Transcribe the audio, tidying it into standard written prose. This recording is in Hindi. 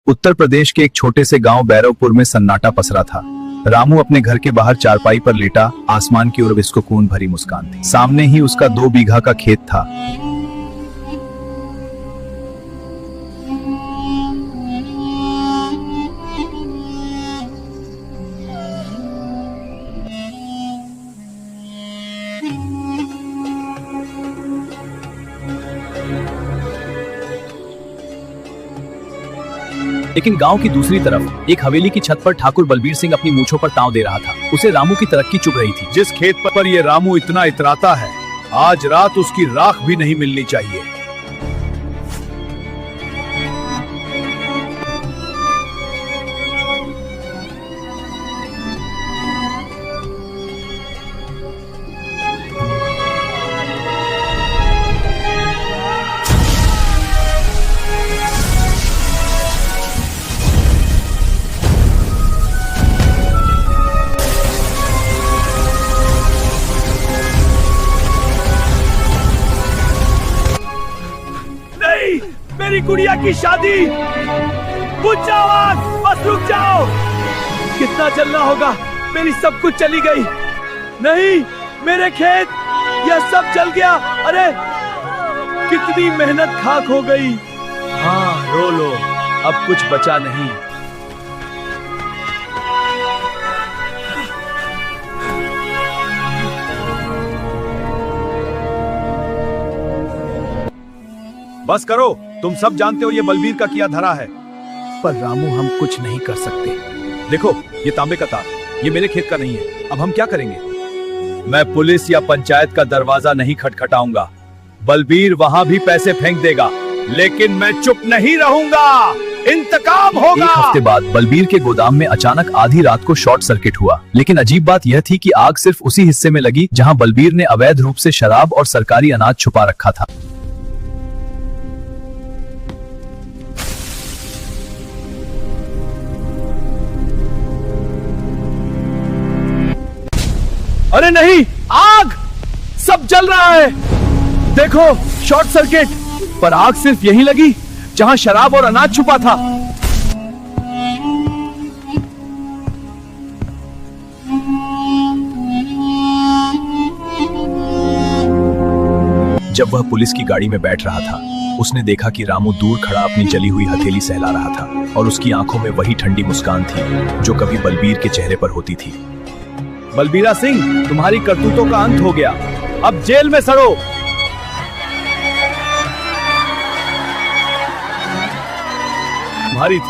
उत्तर प्रदेश के एक छोटे से गांव बैरवपुर में सन्नाटा पसरा था। रामू अपने घर के बाहर चारपाई पर लेटा आसमान की ओर सुकून भरी मुस्कान थी। सामने ही उसका 2 बीघा का खेत था। लेकिन गांव की दूसरी तरफ एक हवेली की छत पर ठाकुर बलबीर सिंह अपनी मूंछों पर ताव दे रहा था। उसे रामू की तरक्की चुभ रही थी। जिस खेत पर ये रामू इतना इतराता है, आज रात उसकी राख भी नहीं मिलनी चाहिए। मेरी गुड़िया की शादी! बुझ जाओ आग, बस रुक जाओ। कितना चलना होगा, मेरी सब कुछ चली गई। नहीं, मेरे खेत, यह सब जल गया। अरे कितनी मेहनत खाक हो गई। हाँ, रो लो, अब कुछ बचा नहीं। बस करो, तुम सब जानते हो ये बलबीर का किया धरा है। पर रामू, हम कुछ नहीं कर सकते। देखो, ये तांबे का तार, ये मेरे खेत का नहीं है। अब हम क्या करेंगे? मैं पुलिस या पंचायत का दरवाजा नहीं खटखटाऊंगा। बलबीर वहां भी पैसे फेंक देगा, लेकिन मैं चुप नहीं रहूंगा। इंतकाम होगा। एक हफ्ते बाद बलबीर के गोदाम में अचानक आधी रात को शॉर्ट सर्किट हुआ। लेकिन अजीब बात यह थी कि आग सिर्फ उसी हिस्से में लगी जहां बलबीर ने अवैध रूप से शराब और सरकारी अनाज छुपा रखा था। अरे नहीं, आग! सब जल रहा है। देखो, शॉर्ट सर्किट। पर आग सिर्फ यहीं लगी जहां शराब और अनाज छुपा था। जब वह पुलिस की गाड़ी में बैठ रहा था, उसने देखा कि रामू दूर खड़ा अपनी जली हुई हथेली सहला रहा था और उसकी आंखों में वही ठंडी मुस्कान थी जो कभी बलबीर के चेहरे पर होती थी। बलबीरा सिंह, तुम्हारी करतूतों का अंत हो गया। अब जेल में सड़ो। तुम्हारी थी।